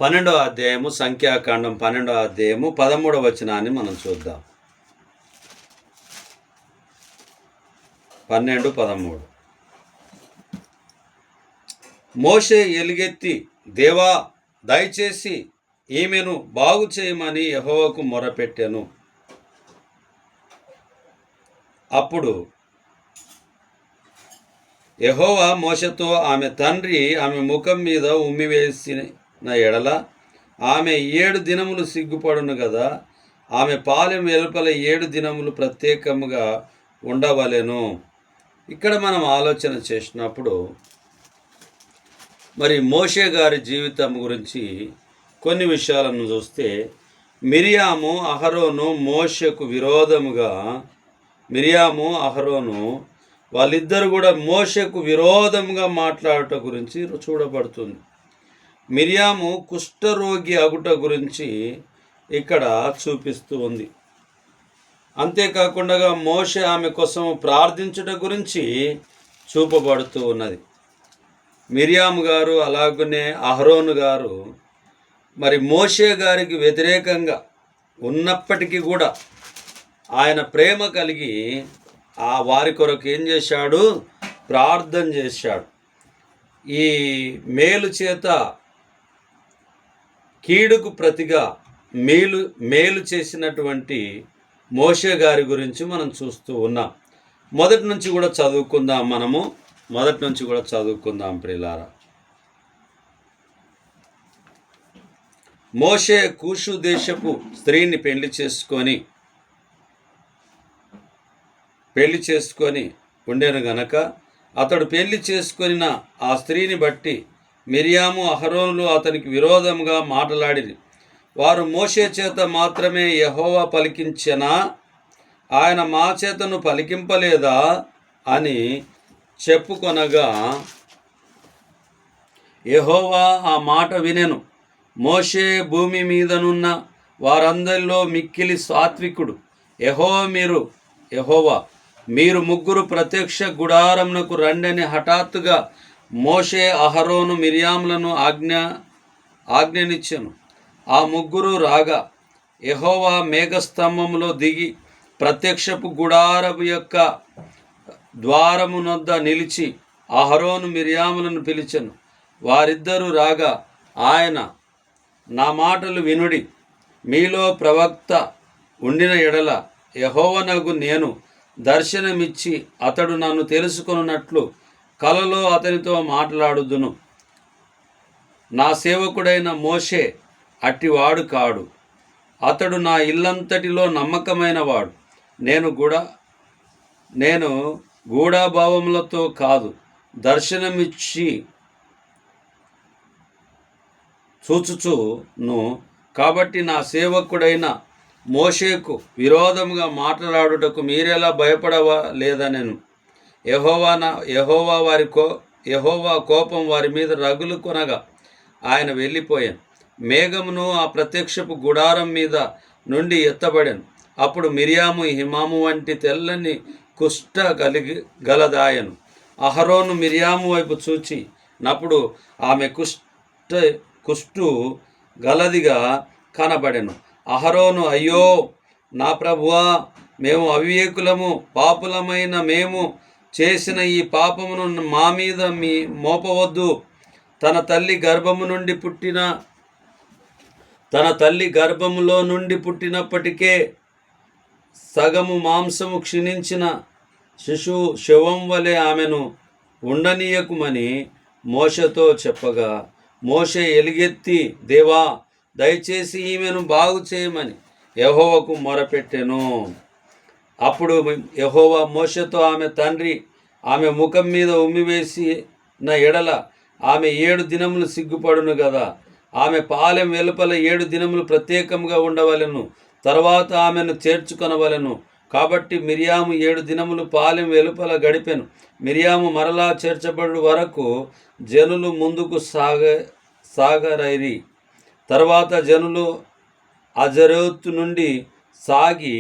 12వ అధ్యాయము సంఖ్యాకాండం 12వ అధ్యాయము 13వ వచనాన్ని మనం చూద్దాం. 12-13. మోషే ఎలుగెత్తి, దేవా, దయచేసి ఈమెను బాగు చేయమని యెహోవాకు మొరపెట్టెను. అప్పుడు యెహోవా మోషేతో, ఆమె తండ్రి ఆమె ముఖం మీద ఉమ్మివేసిన ఎడల ఆమె 7 దినములు సిగ్గుపడును కదా, ఆమె పాలెం వెలుపల 7 దినములు ప్రత్యేకముగా ఉండవలెను. ఇక్కడ మనం ఆలోచన చేసినప్పుడు మరి మోషే గారి జీవితం గురించి కొన్ని విషయాలను చూస్తే, మిరియాము అహరోను మోషేకు విరోధముగా, వాళ్ళిద్దరు కూడా మోషేకు విరోధముగా మాట్లాడట గురించి చూడబడుతుంది. మిరియాము కుష్ఠరోగి అగుట గురించి ఇక్కడ చూపిస్తూ ఉంది. అంతేకాకుండా మోషే ఆమె కోసం ప్రార్థించుట గురించి చూపబడుతూ ఉన్నది. మిరియాము గారు అలాగనే అహరోను గారు మరి మోషే గారికి వ్యతిరేకంగా ఉన్నప్పటికీ కూడా ఆయన ప్రేమ కలిగి వారి కొరకు ఏం చేశాడు? ప్రార్థన చేశాడు. ఈ మేలు చేత కీడుకు ప్రతిగా మేలు చేసినటువంటి మోషే గారి గురించి మనం చూస్తూ ఉన్నాం. మొదటి నుంచి కూడా చదువుకుందాం ప్రియులారా. మోషే కూషు దేశపు స్త్రీని పెళ్లి చేసుకొని ఉండెను గనక అతడు పెళ్లి చేసుకొనిన ఆ స్త్రీని బట్టి మిరియాము అహరోనులు అతనికి విరోధముగా మాట్లాడిరి. వారు మోషే చేత మాత్రమే యెహోవా పలికించెనా, ఆయన మా చేతను పలికింపలేదా అని చెప్పుకొనగా, యెహోవా ఆ మాట వినెను. మోషే భూమి మీదనున్న వారందరిలో మిక్కిలి సాత్వికుడు. యెహోవా మీరు ముగ్గురు ప్రత్యక్ష గుడారమునకు రండని హఠాత్తుగా మోషే అహరోను మిరియాములను ఆజ్ఞనిచ్చెను. ఆ ముగ్గురు రాగా యెహోవా మేఘస్తంభములో దిగి ప్రత్యక్షపు గుడారము యొక్క ద్వారమునొద్ద నిలిచి అహరోను మిరియాములను పిలిచెను. వారిద్దరూ రాగా ఆయన, నా మాటలు వినుడి, మీలో ప్రవక్త ఉండిన ఎడల యెహోవానగు నేను దర్శనమిచ్చి అతడు నన్ను తెలుసుకొనున్నట్లు కలలో అతనితో మాట్లాడుదును. నా సేవకుడైన మోషే అట్టివాడు కాడు. అతడు నా ఇల్లంతటిలో నమ్మకమైన వాడు. నేను గూఢాభావములతో కాదు, దర్శనమిచ్చి చూచుచును. కాబట్టి నా సేవకుడైన మోషేకు విరోధముగా మాట్లాడుటకు మీరెలా భయపడవా లేదనెను. యెహోవా కోపం వారి మీద రగులు కొనగా ఆయన వెళ్ళిపోయాను. మేఘమును ఆ ప్రత్యక్షపు గుడారం మీద నుండి ఎత్తబడాను. అప్పుడు మిరియాము హిమాము వంటి తెల్లని కుష్ఠ గలదాయను. అహరోను మిరియాము వైపు చూచి నప్పుడు ఆమె కుష్టు గలదిగా కనబడెను. అహరోను, అయ్యో నా ప్రభువా, మేము అవివేకులము, పాపులమైన మేము చేసిన ఈ పాపమును మా మీద మోపవద్దు. తన తల్లి గర్భములో నుండి పుట్టినప్పటికే సగము మాంసము క్షీణించిన శిశువు శవం వలె ఆమెను ఉండనీయకుమని మోషేతో చెప్పగా, మోషే ఎలుగెత్తి, దేవా, దయచేసి ఈమెను బాగు చేయమని యెహోవాకు మొరపెట్టెను. అప్పుడు యెహోవా మోషేతో, ఆమె తండ్రి ఆమె ముఖం మీద ఉమ్మివేసిన ఎడల ఆమె 7 దినములు సిగ్గుపడును కదా, ఆమె పాలెం వెలుపల 7 దినములు ప్రత్యేకంగా ఉండవలెను. తర్వాత ఆమెను చేర్చుకొనవలెను. కాబట్టి మిరియాము 7 దినములు పాలెం వెలుపల గడిపెను. మిరియాము మరలా చేర్చబడు వరకు జనులు ముందుకు సాగరైరి. తర్వాత జనులు అజరోతు నుండి సాగి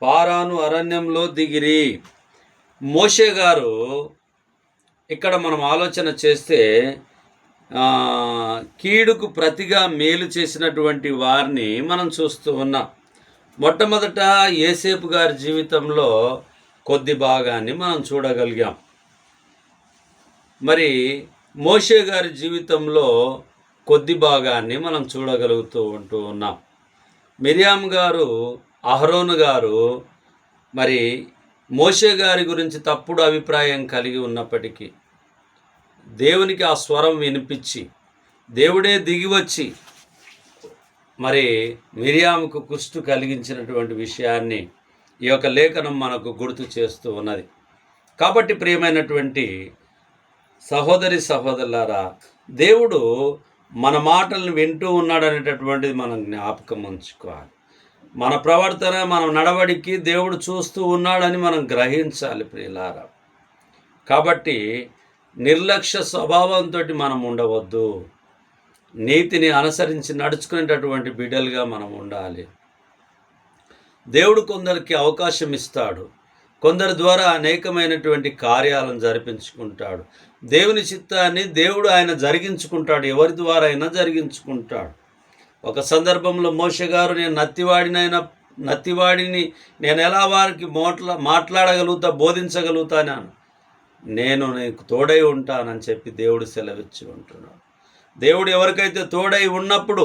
పారాను అరణ్యంలో దిగిరి. మోషే గారు ఇక్కడ మనం ఆలోచన చేస్తే కీడుకు ప్రతిగా మేలు చేసినటువంటి వారిని మనం చూస్తూ ఉన్నాం. మొట్టమొదట యోసేపు గారి జీవితంలో కొద్ది భాగాన్ని మనం చూడగలిగాం. మరి మోషే గారి జీవితంలో కొద్ది భాగాన్ని మనం ఉంటూ ఉన్నాం. మిరియాము గారు, అహరోను గారు మరి మోషే గారి గురించి తప్పుడు అభిప్రాయం కలిగి ఉన్నప్పటికీ దేవునికి ఆ స్వరం వినిపించి దేవుడే దిగివచ్చి మరి మిరియాముకు కుష్టు కలిగించినటువంటి విషయాన్ని ఈ యొక్క లేఖనం మనకు గుర్తు చేస్తూ ఉన్నది. కాబట్టి ప్రియమైనటువంటి సహోదరి సహోదరులారా, దేవుడు మన మాటలను వింటూ ఉన్నాడనేటటువంటిది మనం జ్ఞాపకం ఉంచుకోవాలి. మన ప్రవర్తన, మన నడవడికి దేవుడు చూస్తూ ఉన్నాడని మనం గ్రహించాలి ప్రియులారా. కాబట్టి నిర్లక్ష్య స్వభావంతో మనం ఉండవద్దు. నీతిని అనుసరించి నడుచుకునేటటువంటి బిడ్డలుగా మనం ఉండాలి. దేవుడు కొందరికి అవకాశం ఇస్తాడు, కొందరి ద్వారా అనేకమైనటువంటి కార్యాలను జరిపించుకుంటాడు. దేవుని చిత్తాన్ని దేవుడు ఆయన జరిగించుకుంటాడు, ఎవరి ద్వారా అయినా జరిగించుకుంటాడు. ఒక సందర్భంలో మోషే గారు, నేను నత్తివాడిని నేను ఎలా వారికి మాట్లాడగలుగుతా, బోధించగలుగుతాను, నేను నీకు తోడై ఉంటానని చెప్పి దేవుడు సెలవిచ్చి ఉంటున్నాడు. దేవుడు ఎవరికైతే తోడై ఉన్నప్పుడు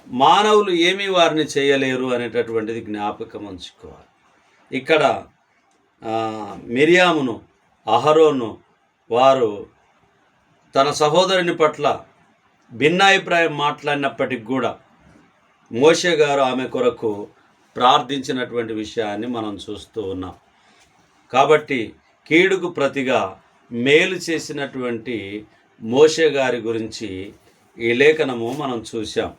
మానవులు ఏమీ వారిని చేయలేరు అనేటటువంటిది జ్ఞాపకం ఉంచుకోవాలి. ఇక్కడ మిరియామును, అహరోను వారు తన సహోదరుని పట్ల భిన్నాభిప్రాయం మాట్లాడినప్పటికి కూడా మోషే గారు ఆమె కొరకు ప్రార్థించినటువంటి విషయాన్ని మనం చూస్తూ ఉన్నాం. కాబట్టి కీడుకు ప్రతిగా మేలు చేసినటువంటి మోషే గారి గురించి ఈ లేఖనము మనం చూసాం.